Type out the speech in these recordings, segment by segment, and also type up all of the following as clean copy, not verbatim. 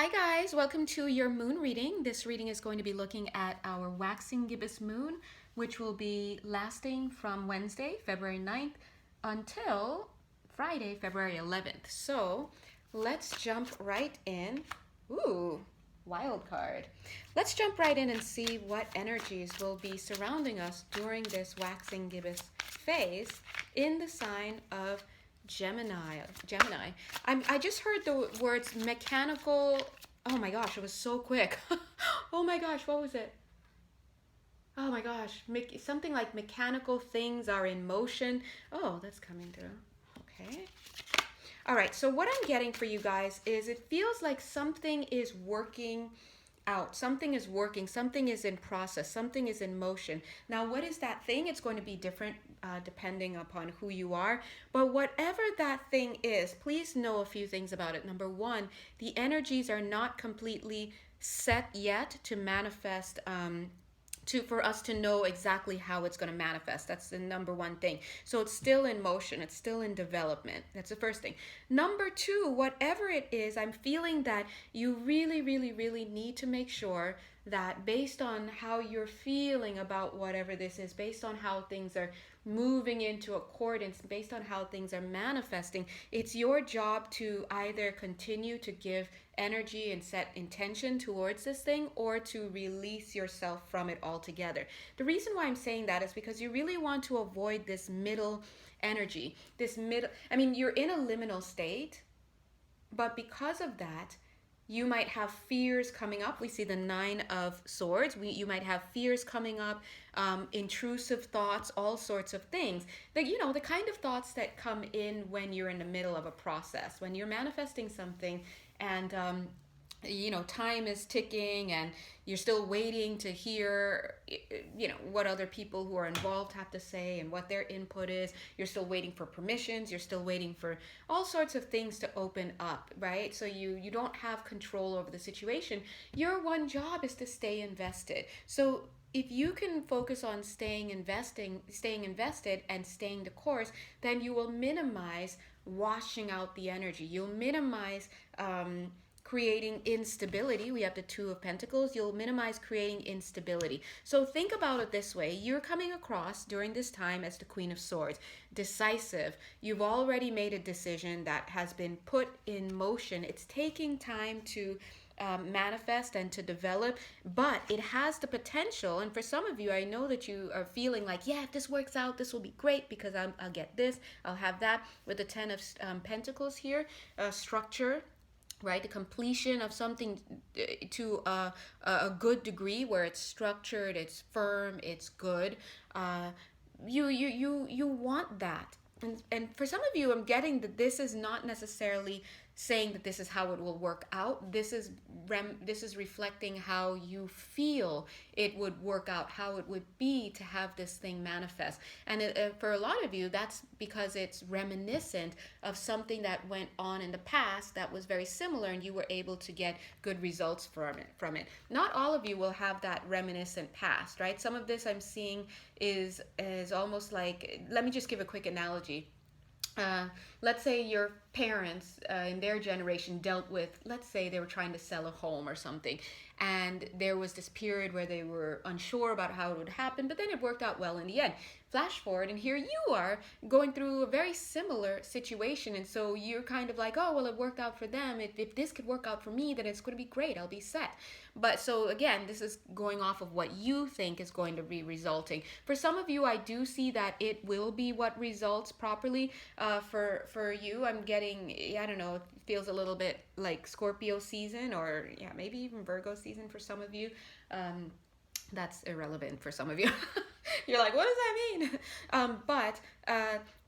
Hi guys, welcome to your moon reading. This reading is going to be looking at our waxing gibbous moon, which will be lasting from Wednesday, February 9th until Friday, February 11th. So let's jump right in. Ooh, wild card. Let's jump right in and see what energies will be surrounding us during this waxing gibbous phase in the sign of Gemini. I just heard the words mechanical. Oh my gosh, it was so quick. Oh my gosh, what was it? Oh my gosh, something like mechanical things are in motion. Oh, that's coming through. Okay. All right, so what I'm getting for you guys is it feels like something is working out. Something is working. Something is in process. Something is in motion. Now, what is that thing? It's going to be different depending upon who you are. But whatever that thing is, please know a few things about it. Number one, the energies are not completely set yet to manifest. For us to know exactly how it's going to manifest. That's the number one thing. So it's still in motion, it's still in development. That's the first thing. Number two, whatever it is, I'm feeling that you really need to make sure that based on how you're feeling about whatever this is, based on how things are moving into accordance, based on how things are manifesting, it's your job to either continue to give energy and set intention towards this thing or to release yourself from it altogether. The reason why I'm saying that is because you really want to avoid this middle energy. You're in a liminal state, but because of that, you might have fears coming up. We see the Nine of Swords. You might have fears coming up, intrusive thoughts, all sorts of things. The kind of thoughts that come in when you're in the middle of a process, when you're manifesting something and time is ticking and you're still waiting to hear what other people who are involved have to say and what their input is. You're still waiting for permissions, you're still waiting for all sorts of things to open up, right? So you don't have control over the situation. Your one job is to stay invested. So if you can focus on staying invested and staying the course, then you will minimize washing out the energy. You'll minimize creating instability. We have the Two of Pentacles. You'll minimize creating instability. So think about it this way. You're coming across during this time as the Queen of Swords, decisive. You've already made a decision that has been put in motion. It's taking time to manifest and to develop, but it has the potential. And for some of you, I know that you are feeling like, yeah, if this works out, this will be great because I'll get this, I'll have that. With the Ten of Pentacles here, structure, right? The completion of something to a good degree where it's structured, it's firm, it's good. You want that. And for some of you, I'm getting that this is not necessarily saying that this is how it will work out. This is reflecting how you feel it would work out, how it would be to have this thing manifest. And for a lot of you, that's because it's reminiscent of something that went on in the past that was very similar, and you were able to get good results from it. Not all of you will have that reminiscent past, right? Some of this I'm seeing is almost like, let me just give a quick analogy. Let's say your parents in their generation dealt with, let's say they were trying to sell a home or something, and there was this period where they were unsure about how it would happen, but then it worked out well in the end. Flash forward, and here you are going through a very similar situation, and so you're kind of like, oh, well, it worked out for them. If this could work out for me, then it's going to be great. I'll be set. But so again, this is going off of what you think is going to be resulting. For some of you, I do see that it will be what results properly. For you, I'm getting, I don't know, it feels a little bit like Scorpio season, or yeah, maybe even Virgo season for some of you. That's irrelevant for some of you. You're like, what does that mean? But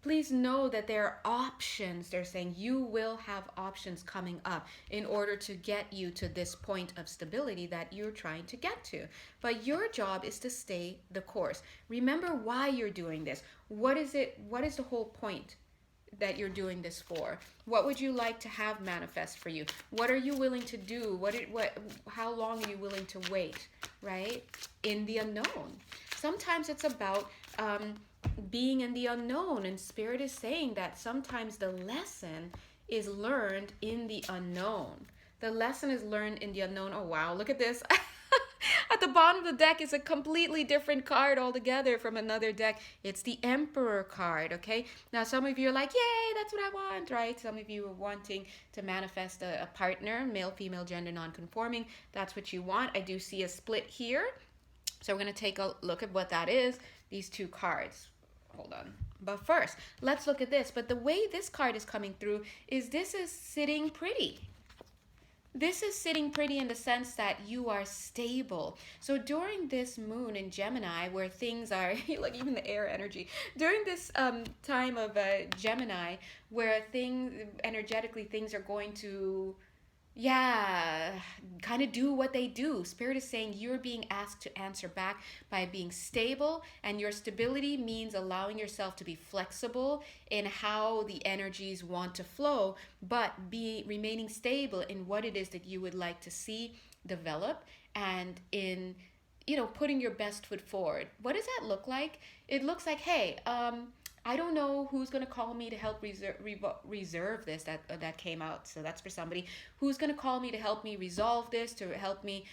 please know that there are options. They're saying you will have options coming up in order to get you to this point of stability that you're trying to get to. But your job is to stay the course. Remember why you're doing this. What is it? What is the whole point that you're doing this for? What would you like to have manifest for you? What are you willing to do? How long are you willing to wait, right? In the unknown. Sometimes it's about being in the unknown, and Spirit is saying that sometimes the lesson is learned in the unknown. The lesson is learned in the unknown. Oh, wow. Look at this. At the bottom of the deck is a completely different card altogether from another deck. It's the Emperor card, okay? Now, some of you are like, yay, that's what I want, right? Some of you are wanting to manifest a partner, male, female, gender, non-conforming. That's what you want. I do see a split here. So we're going to take a look at what that is, these two cards. Hold on. But first, let's look at this. But the way this card is coming through is this is sitting pretty. This is sitting pretty in the sense that you are stable. So during this moon in Gemini, where things are, like even the air energy, during this time of Gemini, where energetically, things are going to, kind of do what they do. Spirit is saying you're being asked to answer back by being stable, and your stability means allowing yourself to be flexible in how the energies want to flow, but remaining stable in what it is that you would like to see develop, and in putting your best foot forward. What does that look like? It looks like, hey, I don't know who's going to call me to help reserve this. That came out. So that's for somebody. Who's going to call me to help me resolve this, to help me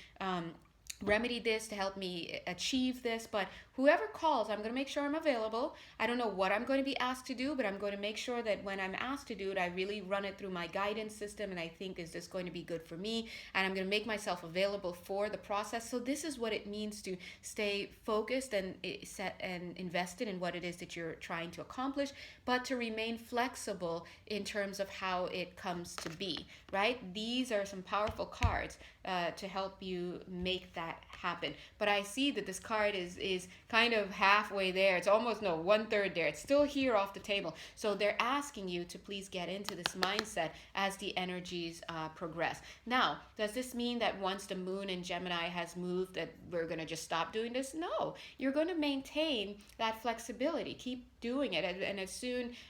remedy this, to help me achieve this. But whoever calls, I'm going to make sure I'm available. I don't know what I'm going to be asked to do, but I'm going to make sure that when I'm asked to do it, I really run it through my guidance system and I think, is this going to be good for me? And I'm going to make myself available for the process. So this is what it means to stay focused and set and invested in what it is that you're trying to accomplish, but to remain flexible in terms of how it comes to be, right? These are some powerful cards to help you make that happen. But I see that this card is kind of halfway there. It's almost 1/3 there. It's still here off the table. So they're asking you to please get into this mindset as the energies progress. Now, does this mean that once the moon in Gemini has moved that we're going to just stop doing this? No, you're going to maintain that flexibility. Keep doing it, and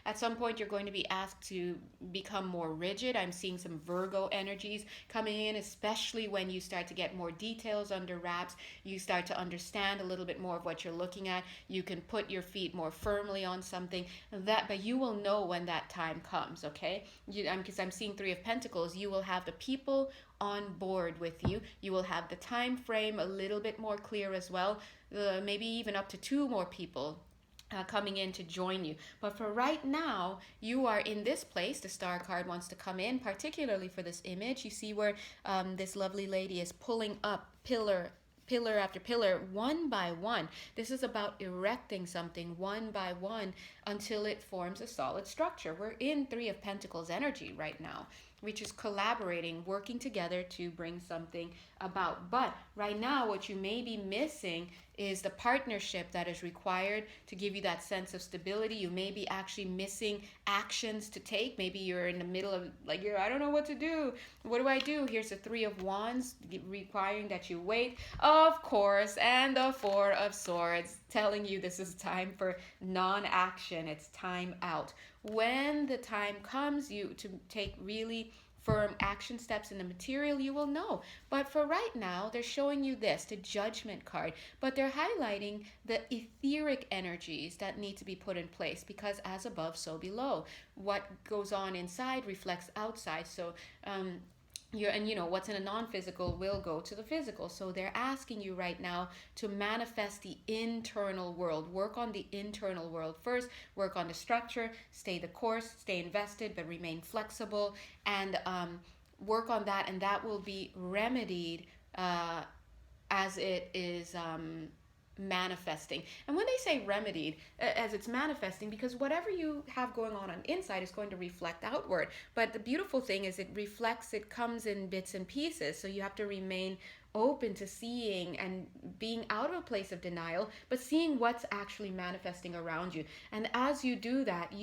at some point you're going to be asked to become more rigid. I'm seeing some Virgo energies coming in, especially when you start to get more details under wraps. You start to understand a little bit more of what you're looking at. You can put your feet more firmly on something, but you will know when that time comes, okay? Because I'm seeing Three of Pentacles. You will have the people on board with you. You will have the time frame a little bit more clear as well, maybe even up to 2 more people coming in to join you. But for right now, you are in this place. The Star card wants to come in, particularly for this image. You see where this lovely lady is pulling up pillar after pillar, one by one. This is about erecting something one by one until it forms a solid structure. We're in Three of Pentacles energy right now, which is collaborating, working together to bring something about. But right now, what you may be missing is the partnership that is required to give you that sense of stability. You may be actually missing actions to take. Maybe you're in the middle of, I don't know what to do. What do I do? Here's the Three of Wands, requiring that you wait, of course, and the Four of Swords, telling you this is time for non-action. It's time out. When the time comes you to take really firm action steps in the material, you will know. But for right now, they're showing you this, the Judgment card. But they're highlighting the etheric energies that need to be put in place, because as above, so below. What goes on inside reflects outside. So what's in a non-physical will go to the physical. So they're asking you right now to manifest the internal world. Work on the internal world first. Work on the structure. Stay the course. Stay invested, but remain flexible. And work on that, and that will be remedied as it is manifesting. And when they say remedied, as it's manifesting, because whatever you have going on inside is going to reflect outward. But the beautiful thing is it comes in bits and pieces. So you have to remain open to seeing and being out of a place of denial, but seeing what's actually manifesting around you. And as you do that,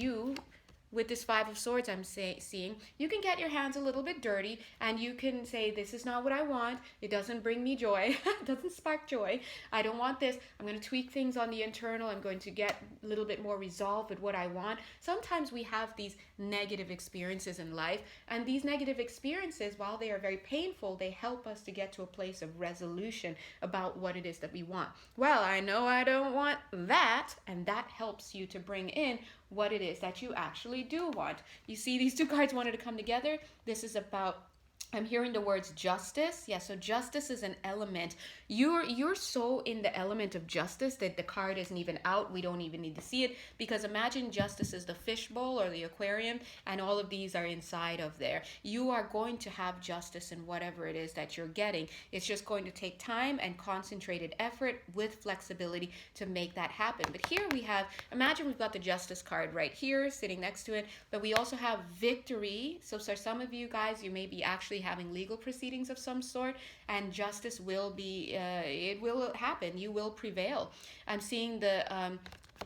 with this Five of Swords I'm seeing, you can get your hands a little bit dirty, and you can say, this is not what I want. It doesn't bring me joy. It doesn't spark joy. I don't want this. I'm going to tweak things on the internal. I'm going to get a little bit more resolved with what I want. Sometimes we have these negative experiences in life, and these negative experiences, while they are very painful, they help us to get to a place of resolution about what it is that we want. Well, I know I don't want that, and that helps you to bring in what it is that you actually do want. You see, these two cards wanted to come together. This is about I'm hearing the words justice. Yeah, so justice is an element. You're so in the element of justice that the card isn't even out. We don't even need to see it, because imagine justice is the fishbowl or the aquarium, and all of these are inside of there. You are going to have justice in whatever it is that you're getting. It's just going to take time and concentrated effort with flexibility to make that happen. But here we have, imagine we've got the justice card right here sitting next to it, but we also have victory. So for some of you guys, you may be actually having legal proceedings of some sort, and justice will be, it will happen. You will prevail. I'm seeing the,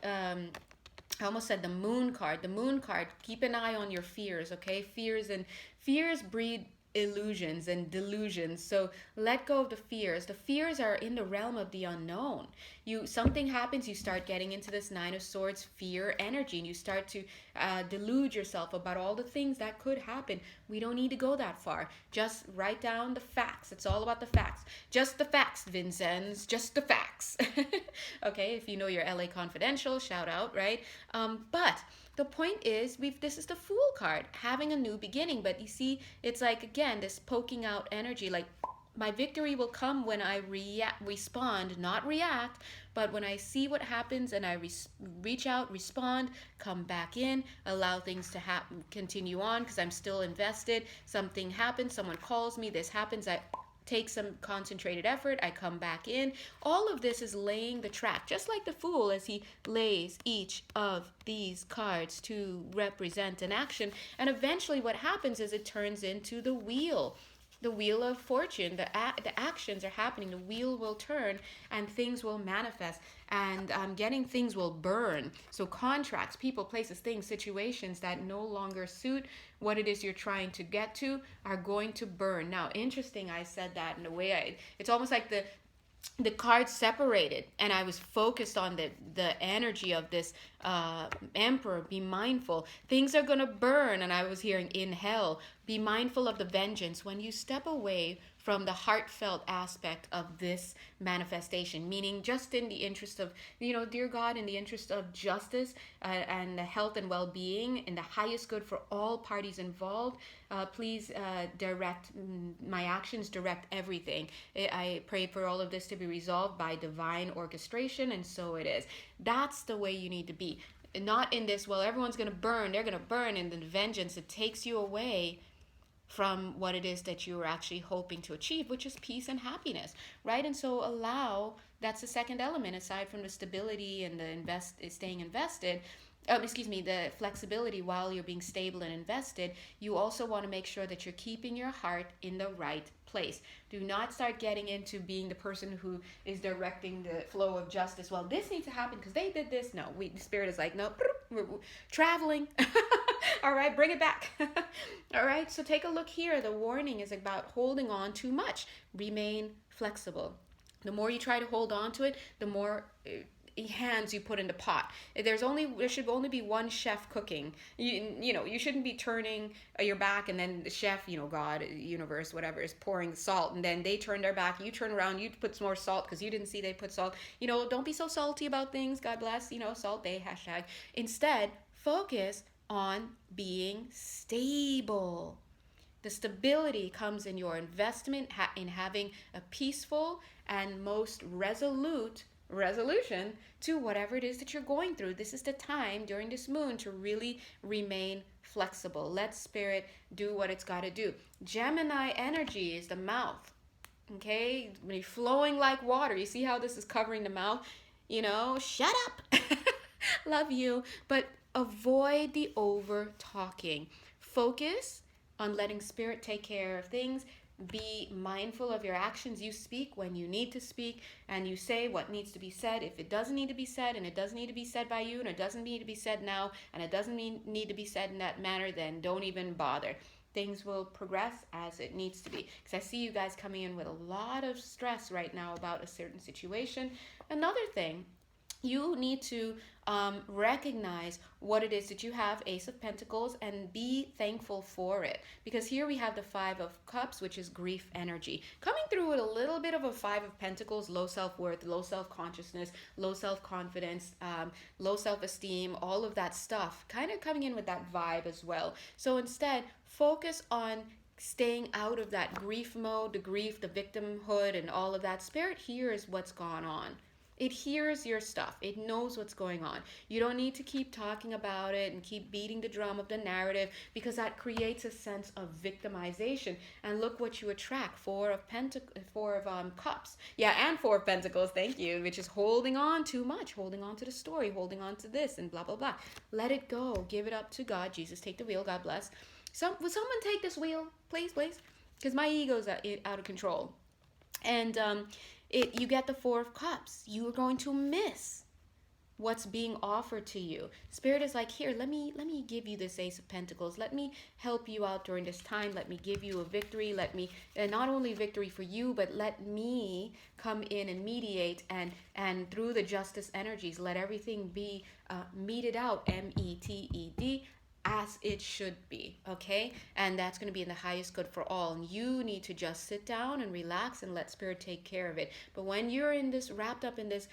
I almost said the moon card. The moon card, keep an eye on your fears, okay? Fears breed illusions and delusions. So let go of the fears. The fears are in the realm of the unknown. Something happens, you start getting into this Nine of Swords fear energy, and you start to delude yourself about all the things that could happen. We don't need to go that far. Just write down the facts. It's all about the facts. Just the facts, Vincennes. Just the facts. Okay, if you know your LA Confidential, shout out, right? But the point is, this is the Fool card, having a new beginning. But you see, it's like, again, this poking out energy, like, my victory will come when I respond, not react, but when I see what happens and I reach out, respond, come back in, allow things to continue on, because I'm still invested. Something happens, someone calls me, this happens, I take some concentrated effort, I come back in. All of this is laying the track, just like the Fool, as he lays each of these cards to represent an action. And eventually what happens is it turns into the wheel. The wheel of fortune. The actions are happening. The wheel will turn and things will manifest, and getting things will burn. So contracts, people, places, things, situations that no longer suit what it is you're trying to get to are going to burn. Now, interesting, I said that in a way, it's almost like the cards separated, and I was focused on the energy of this emperor. Be mindful, things are gonna burn. And I was hearing in hell, be mindful of the vengeance. When you step away from the heartfelt aspect of this manifestation, meaning just in the interest of, dear God, in the interest of justice and the health and well-being, in the highest good for all parties involved, please direct my actions, direct everything. I pray for all of this to be resolved by divine orchestration, and so it is. That's the way you need to be. Not in this, well, everyone's going to burn, they're going to burn, and the vengeance, it takes you away from what it is that you are actually hoping to achieve, which is peace and happiness, right? And so that's the second element, aside from the stability and the staying invested, the flexibility while you're being stable and invested. You also want to make sure that you're keeping your heart in the right place. Do not start getting into being the person who is directing the flow of justice. Well, this needs to happen because they did this. No, the spirit is like, no, we're traveling. All right, bring it back. All right, so take a look here. The warning is about holding on too much. Remain flexible. The more you try to hold on to it, the more hands you put in the pot. There should only be one chef cooking. You shouldn't be turning your back and then the chef, God, universe, whatever, is pouring salt, and then they turn their back, you turn around, you put some more salt because you didn't see they put salt. Don't be so salty about things. God bless, salt day, hashtag. Instead, focus on being stable. The stability comes in your investment, in having a peaceful and most resolution to whatever it is that you're going through. This is the time during this moon to really remain flexible. Let spirit do what it's got to do. Gemini energy is the mouth. Okay, when you're flowing like water, you see how this is covering the mouth? Shut up. Love you, but avoid the over talking. Focus on letting spirit take care of things. Be mindful of your actions. You speak when you need to speak, and you say what needs to be said. If it doesn't need to be said, and it doesn't need to be said by you, and it doesn't need to be said now, and it doesn't need to be said in that manner, then don't even bother. Things will progress as it needs to be. Because I see you guys coming in with a lot of stress right now about a certain situation. Another thing, you need to recognize what it is that you have, Ace of Pentacles, and be thankful for it. Because here we have the Five of Cups, which is grief energy. Coming through with a little bit of a Five of Pentacles, low self-worth, low self-consciousness, low self-confidence, low self-esteem, all of that stuff. Kind of coming in with that vibe as well. So instead, focus on staying out of that grief mode, the grief, the victimhood, and all of that. Spirit hears what's gone on. It hears your stuff. It knows what's going on. You don't need to keep talking about it and keep beating the drum of the narrative, because that creates a sense of victimization. And look what you attract. Four of Cups. Yeah, and Four of Pentacles, thank you, which is holding on too much, holding on to the story, holding on to this, and blah, blah, blah. Let it go. Give it up to God. Jesus, take the wheel. God bless. Will someone take this wheel? Please, please. Because my ego's out of control. And you get the Four of Cups. You are going to miss what's being offered to you. Spirit is like, here, let me give you this Ace of Pentacles. Let me help you out during this time. Let me give you a victory. Let me, and not only victory for you, but let me come in and mediate, and through the justice energies, let everything be meted out, METED, as it should be, okay? And that's going to be in the highest good for all. And you need to just sit down and relax and let Spirit take care of it. But when you're in this, wrapped up in this,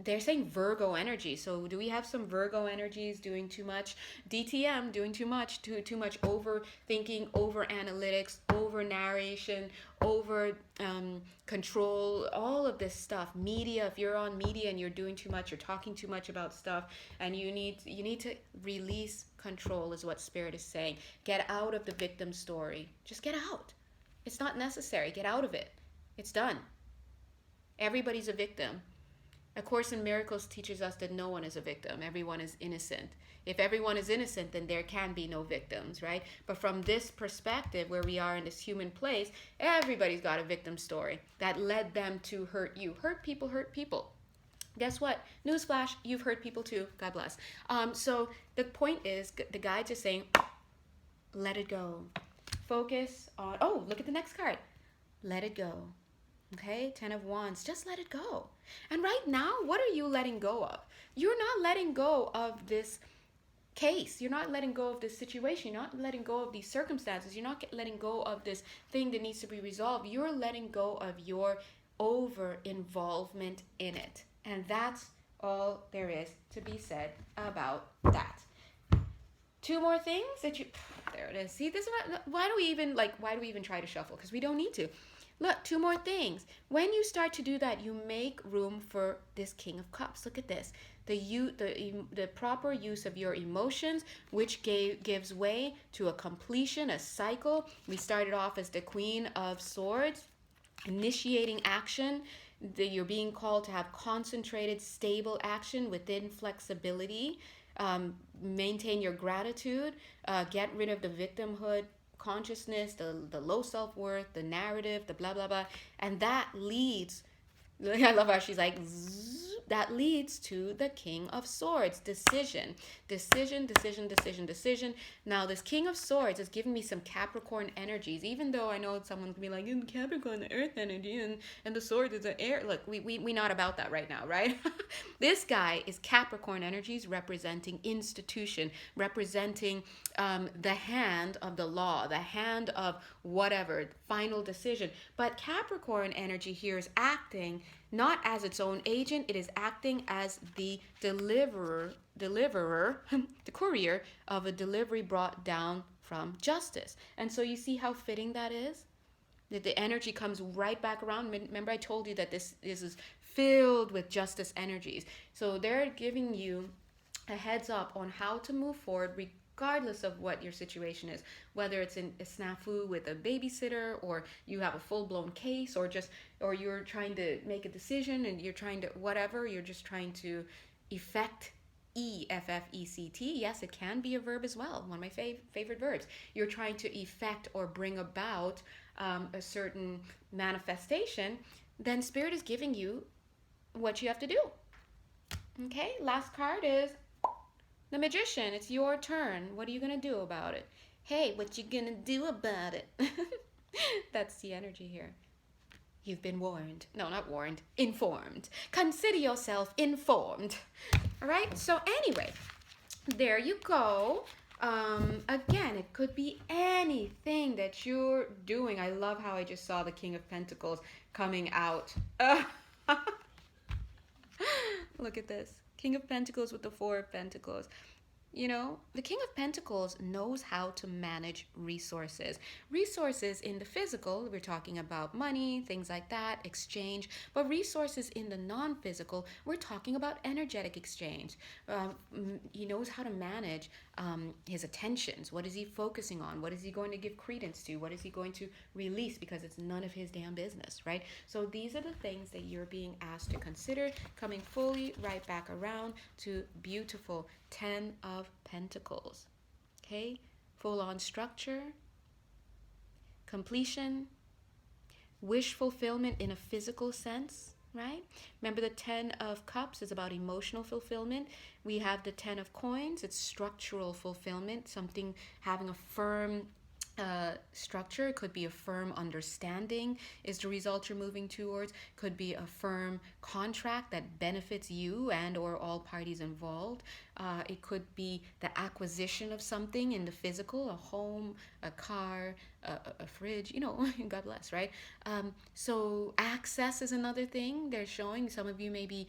they're saying Virgo energy. So do we have some Virgo energies doing too much? DTM, doing too much, too much overthinking, over analytics, over narration, over control, all of this stuff. Media, if you're on media and you're doing too much, you're talking too much about stuff, and you need to release control, is what Spirit is saying. Get out of the victim story. Just get out. It's not necessary. Get out of it. It's done. Everybody's a victim. A Course in Miracles teaches us that no one is a victim. Everyone is innocent. If everyone is innocent, then there can be no victims, right? But from this perspective, where we are in this human place, everybody's got a victim story that led them to hurt you. Hurt people hurt people. Guess what? Newsflash, you've hurt people too. God bless. So the point is, the guides are saying, let it go. Focus on, oh, look at the next card. Let it go. Okay, 10 of Wands, just let it go. And right now, what are you letting go of? You're not letting go of this case. You're not letting go of this situation. You're not letting go of these circumstances. You're not letting go of this thing that needs to be resolved. You're letting go of your over-involvement in it. And that's all there is to be said about that. Two more things that you, there it is. See, this is why do we even try to shuffle? Because we don't need to. Look, two more things. When you start to do that, you make room for this King of Cups. Look at this. The proper use of your emotions, which gives way to a completion, a cycle. We started off as the Queen of Swords, initiating action. You're being called to have concentrated, stable action within flexibility. Maintain your gratitude. Get rid of the victimhood consciousness, the low self-worth, the narrative, the blah blah blah, and that leads, I love how she's like, that leads to the King of Swords. Decision. Now this King of Swords is giving me some Capricorn energies, even though I know someone's gonna be like, in Capricorn, the earth energy, and the sword is the air. Look, we not about that right now, right? This guy is Capricorn energies, representing institution, representing the hand of the law, the hand of whatever, final decision. But Capricorn energy here is acting not as its own agent. It is acting as the deliverer, the courier of a delivery brought down from justice. And so you see how fitting that is? That the energy comes right back around. Remember I told you that this is filled with justice energies. So they're giving you a heads up on how to move forward regardless of what your situation is, whether it's in a snafu with a babysitter, or you have a full-blown case, or you're trying to make a decision and you're trying to whatever, you're just trying to effect, E-F-F-E-C-T. Yes, it can be a verb as well, one of my favorite verbs. You're trying to effect or bring about a certain manifestation, then Spirit is giving you what you have to do. Okay, last card is the Magician. It's your turn. What are you going to do about it? Hey, what you going to do about it? That's the energy here. You've been warned. No, not warned. Informed. Consider yourself informed. All right? So anyway, there you go. Again, it could be anything that you're doing. I love how I just saw the King of Pentacles coming out. Look at this. King of Pentacles with the Four of Pentacles. The King of Pentacles knows how to manage resources. Resources in the physical, we're talking about money, things like that, exchange. But resources in the non-physical, we're talking about energetic exchange. He knows how to manage his attentions. What is he focusing on? What is he going to give credence to? What is he going to release? Because it's none of his damn business, right? So these are the things that you're being asked to consider, coming fully right back around to beautiful 10 of Pentacles. Okay? Full on structure, completion, wish fulfillment in a physical sense, right? Remember, the 10 of Cups is about emotional fulfillment. We have the 10 of Coins, it's structural fulfillment, something having a firm structure. It could be a firm understanding is the result you're moving towards. Could be a firm contract that benefits you and or all parties involved. It could be the acquisition of something in the physical, a home, a car, a fridge, God bless, right? So access is another thing they're showing. Some of you may be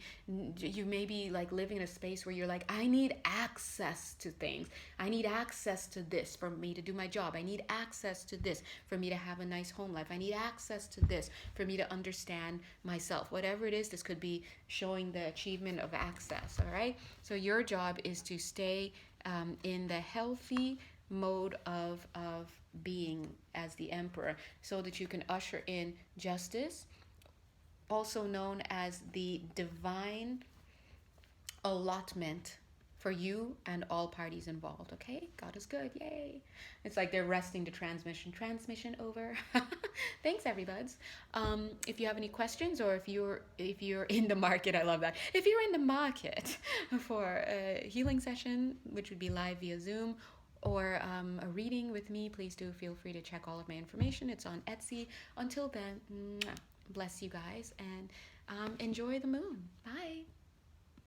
like living in a space where you're like, I need access to things. I need access to this for me to do my job. I need access to this for me to have a nice home life. I need access to this for me to understand myself. Whatever it is, this could be showing the achievement of access, all right? So your job is to stay in the healthy mode of being as the Emperor, so that you can usher in justice, also known as the divine allotment for you and all parties involved. Okay, God is good. Yay. It's like they're resting the transmission over. Thanks, everybody. If you have any questions, or if you're in the market, I love that, if you're in the market for a healing session, which would be live via Zoom, or a reading with me, please do feel free to check all of my information. It's on Etsy. Until then, bless you guys, and enjoy the moon.